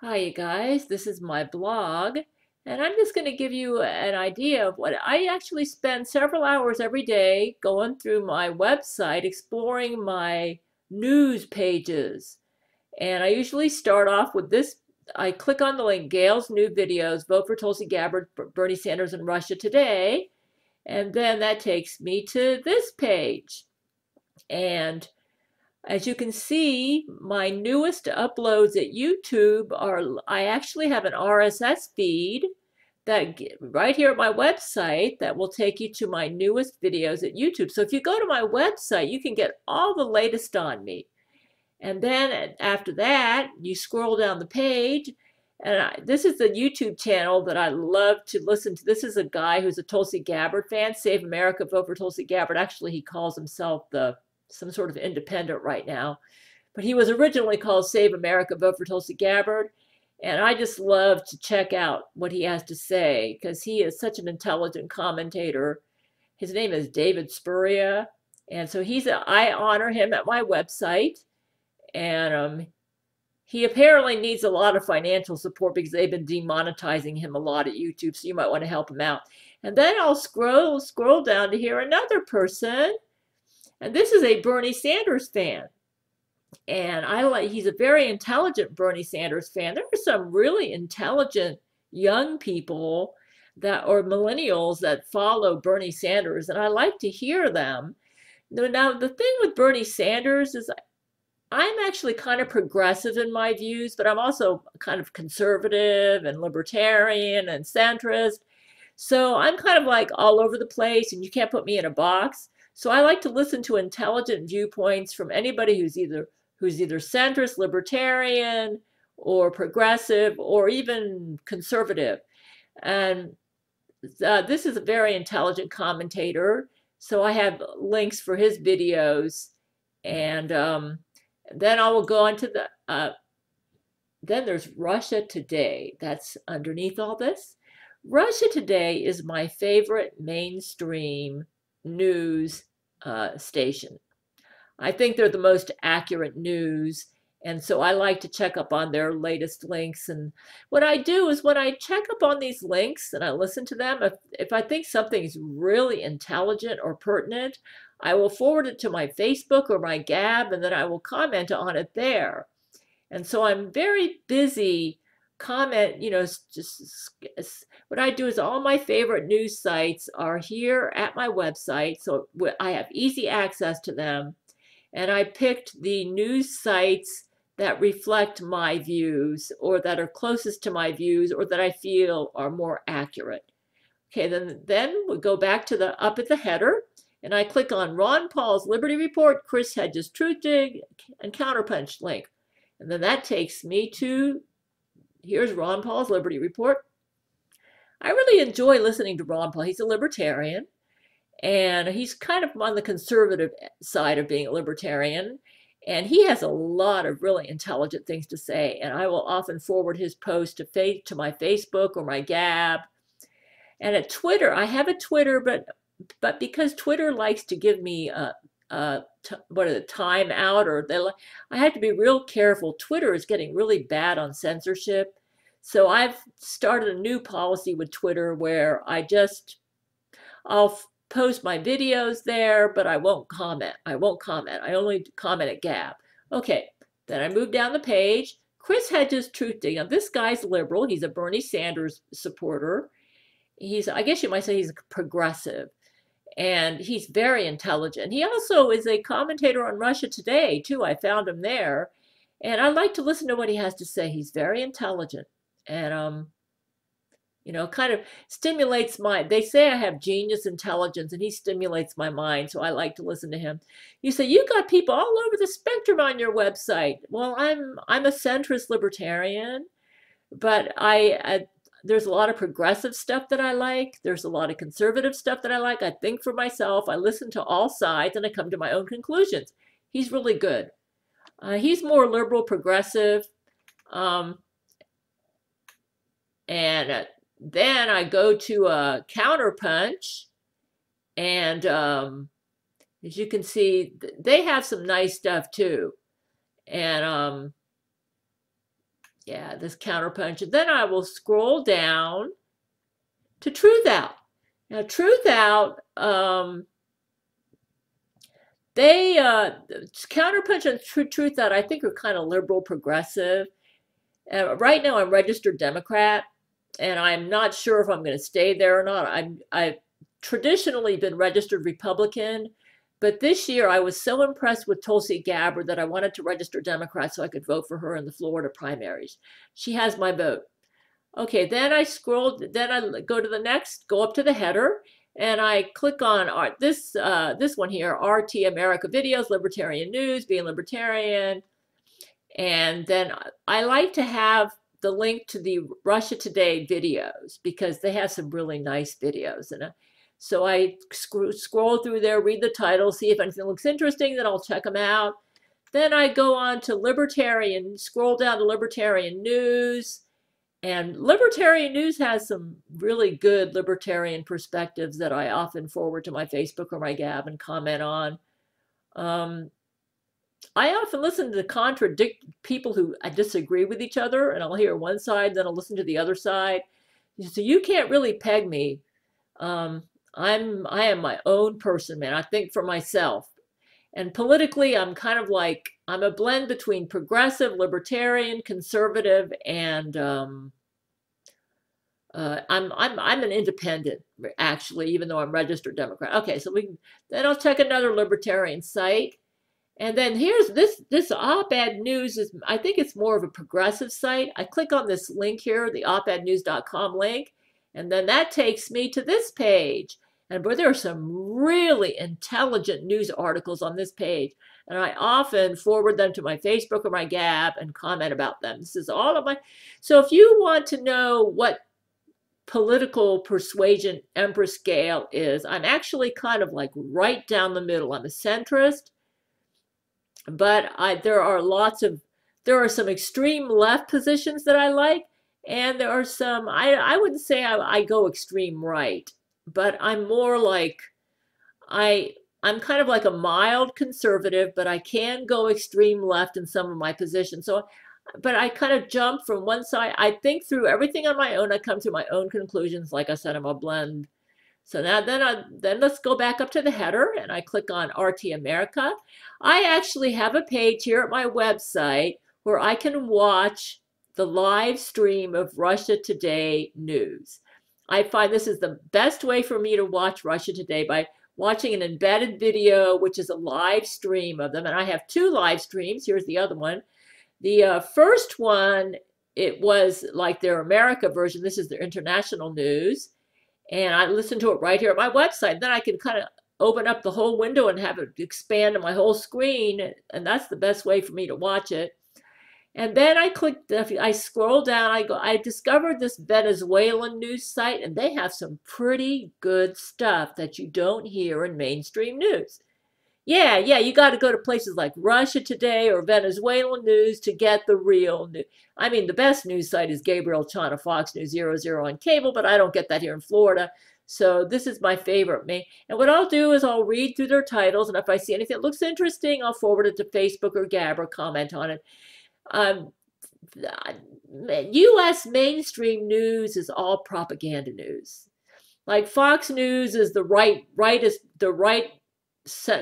Hi, you guys. This is my blog, and I'm just going to give you an idea of what I actually spend several hours every day going through my website, exploring my news pages. And I usually start off with this. I click on the link, Gail's new videos, vote for Tulsi Gabbard, Bernie Sanders, and Russia today. And then that takes me to this page. And as you can see, my newest uploads at YouTube I actually have an RSS feed that right here at my website that will take you to my newest videos at YouTube. So if you go to my website, you can get all the latest on me. And then after that, you scroll down the page, and this is the YouTube channel that I love to listen to. This is a guy who's a Tulsi Gabbard fan. Save America, vote for Tulsi Gabbard. Actually, he calls himself some sort of independent right now, but he was originally called Save America, vote for Tulsi Gabbard. And I just love to check out what he has to say because he is such an intelligent commentator. His name is David Spuria, and so I honor him at my website. And he apparently needs a lot of financial support because they've been demonetizing him a lot at YouTube, so you might want to help him out. And then I'll scroll down to hear another person, and this is a Bernie Sanders fan. And he's a very intelligent Bernie Sanders fan. There are some really intelligent young people or millennials that follow Bernie Sanders, and I like to hear them. Now, the thing with Bernie Sanders is I'm actually kind of progressive in my views, but I'm also kind of conservative and libertarian and centrist. So I'm kind of like all over the place, and you can't put me in a box. So I like to listen to intelligent viewpoints from anybody who's either centrist, libertarian, or progressive, or even conservative. And this is a very intelligent commentator. So I have links for his videos, and then I will go on to then there's Russia Today. That's underneath all this. Russia Today is my favorite mainstream news station. I think they're the most accurate news. And so I like to check up on their latest links. And what I do is when I check up on these links and I listen to them, if I think something's really intelligent or pertinent, I will forward it to my Facebook or my Gab, and then I will comment on it there. And so I'm very busy just what I do is all my favorite news sites are here at my website. So I have easy access to them. And I picked the news sites that reflect my views or that are closest to my views or that I feel are more accurate. Okay, then we go back to up at the header, and I click on Ron Paul's Liberty Report, Chris Hedges Truth Dig, and Counterpunch link. And then that takes me to, here's Ron Paul's Liberty Report. I really enjoy listening to Ron Paul. He's a libertarian, and he's kind of on the conservative side of being a libertarian. And he has a lot of really intelligent things to say. And I will often forward his post to my Facebook or my Gab. And at Twitter, I have a Twitter, but because Twitter likes to give me time out, I have to be real careful. Twitter is getting really bad on censorship. So I've started a new policy with Twitter where I'll post my videos there, but I won't comment. I only comment at Gab. Okay, then I move down the page. Chris Hedges Truth Dig. Now this guy's liberal. He's a Bernie Sanders supporter. I guess you might say he's progressive, and he's very intelligent. He also is a commentator on Russia Today, too. I found him there, and I like to listen to what he has to say. He's very intelligent, and kind of stimulates they say I have genius intelligence, and he stimulates my mind, so I like to listen to him. You say, you got people all over the spectrum on your website. Well, I'm a centrist libertarian, but there's a lot of progressive stuff that I like. There's a lot of conservative stuff that I like. I think for myself. I listen to all sides, and I come to my own conclusions. He's really good. He's more liberal, progressive. And then I go to Counterpunch. And as you can see, they have some nice stuff too. And Yeah, this Counterpunch. And then I will scroll down to Truthout. Now, Truthout, they Counterpunch and Truthout, I think, are kind of liberal progressive. Right now, I'm registered Democrat, and I'm not sure if I'm going to stay there or not. I've traditionally been registered Republican, but this year I was so impressed with Tulsi Gabbard that I wanted to register Democrat so I could vote for her in the Florida primaries. She has my vote. Okay, then I go to the next, go up to the header, and I click on this one here, RT America Videos, Libertarian News, Being Libertarian. And then I like to have the link to the Russia Today videos because they have some really nice videos. And so I scroll through there, read the title, see if anything looks interesting, then I'll check them out. Then I go on to Libertarian, scroll down to Libertarian News. And Libertarian News has some really good libertarian perspectives that I often forward to my Facebook or my Gab and comment on. I often listen to contradict people who disagree with each other, and I'll hear one side, then I'll listen to the other side. So you can't really peg me. I am my own person, man. I think for myself. And politically, I'm kind of like, I'm a blend between progressive, libertarian, conservative, and I'm an independent, actually, even though I'm registered Democrat. Okay, so then I'll check another libertarian site. And then here's this op-ed news is, I think it's more of a progressive site. I click on this link here, the opednews.com link, and then that takes me to this page. And boy, there are some really intelligent news articles on this page. And I often forward them to my Facebook or my Gab and comment about them. This is all of my, so if you want to know what political persuasion Empress scale is, I'm actually kind of like right down the middle. I'm a centrist. But there are some extreme left positions that I like, and there are some, I wouldn't say I go extreme right, but I'm more like, I'm kind of like a mild conservative, but I can go extreme left in some of my positions. So, but I kind of jump from one side. I think through everything on my own. I come to my own conclusions. Like I said, I'm a blend. So now then let's go back up to the header and I click on RT America. I actually have a page here at my website where I can watch the live stream of Russia Today news. I find this is the best way for me to watch Russia Today, by watching an embedded video, which is a live stream of them. And I have two live streams. Here's the other one. The first one, it was like their America version. This is their international news. And I listen to it right here at my website. Then I can kind of open up the whole window and have it expand on my whole screen. And that's the best way for me to watch it. And then I scroll down, I discovered this Venezuelan news site, and they have some pretty good stuff that you don't hear in mainstream news. Yeah, you got to go to places like Russia Today or Venezuelan news to get the real news. I mean, the best news site is Gabriel Chana, Fox News 00 on cable, but I don't get that here in Florida. So this is my favorite. And what I'll do is I'll read through their titles, and if I see anything that looks interesting, I'll forward it to Facebook or Gab or comment on it. U.S. mainstream news is all propaganda news. Like Fox News is the right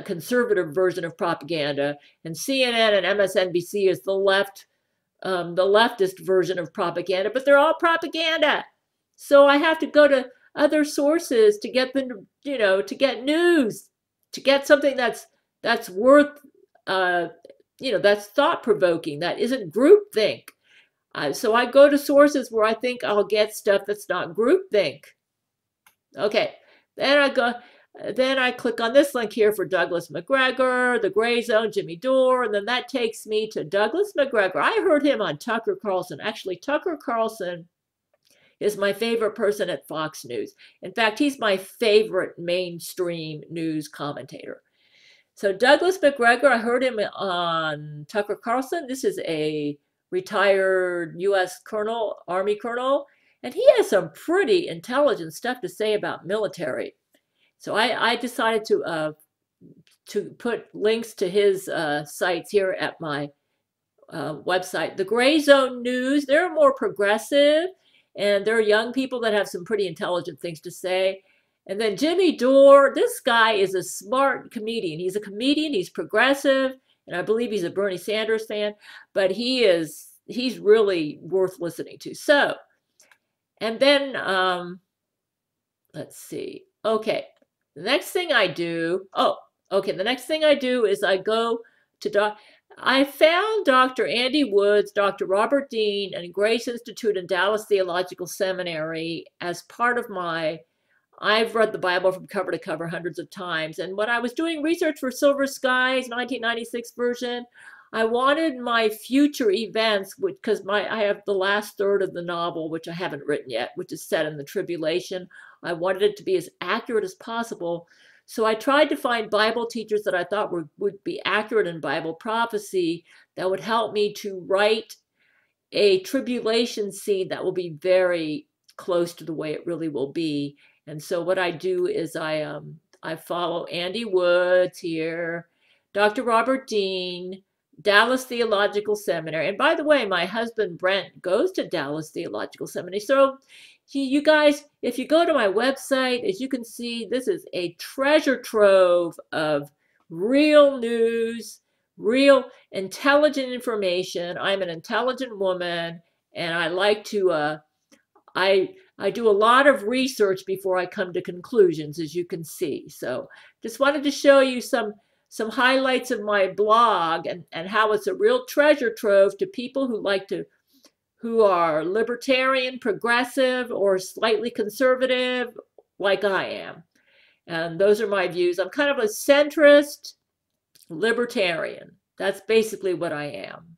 conservative version of propaganda, and CNN and MSNBC is the leftist version of propaganda, but they're all propaganda. So I have to go to other sources to get to get news, to get something that's worth, that's thought-provoking, that isn't groupthink. So I go to sources where I think I'll get stuff that's not groupthink. Okay, then I click on this link here for Douglas Macgregor, The Gray Zone, Jimmy Dore, and then that takes me to Douglas Macgregor. I heard him on Tucker Carlson. Actually, Tucker Carlson is my favorite person at Fox News. In fact, he's my favorite mainstream news commentator. So Douglas Macgregor, I heard him on Tucker Carlson. This is a retired U.S. colonel, Army colonel, and he has some pretty intelligent stuff to say about military. So I decided to put links to his sites here at my website. The Gray Zone News, they're more progressive, and there are young people that have some pretty intelligent things to say. And then Jimmy Dore, this guy is a smart comedian. He's a comedian, he's progressive, and I believe he's a Bernie Sanders fan, but he's really worth listening to. So, and then let's see. Okay, the next thing I do, the next thing I do is I go to I found Dr. Andy Woods, Dr. Robert Dean, and Grace Institute and Dallas Theological Seminary as part of I've read the Bible from cover to cover hundreds of times. And when I was doing research for Silver Skies, 1996 version, I wanted my future events, because I have the last third of the novel, which I haven't written yet, which is set in the tribulation. I wanted it to be as accurate as possible. So I tried to find Bible teachers that I thought would be accurate in Bible prophecy that would help me to write a tribulation scene that will be very close to the way it really will be. And so what I do is I follow Andy Woods here, Dr. Robert Dean, Dallas Theological Seminary. And by the way, my husband Brent goes to Dallas Theological Seminary. So you guys, if you go to my website, as you can see, this is a treasure trove of real news, real intelligent information. I'm an intelligent woman, and I like to, I do a lot of research before I come to conclusions, as you can see. So just wanted to show you some highlights of my blog and how it's a real treasure trove to people who are libertarian, progressive, or slightly conservative, like I am. And those are my views. I'm kind of a centrist libertarian. That's basically what I am.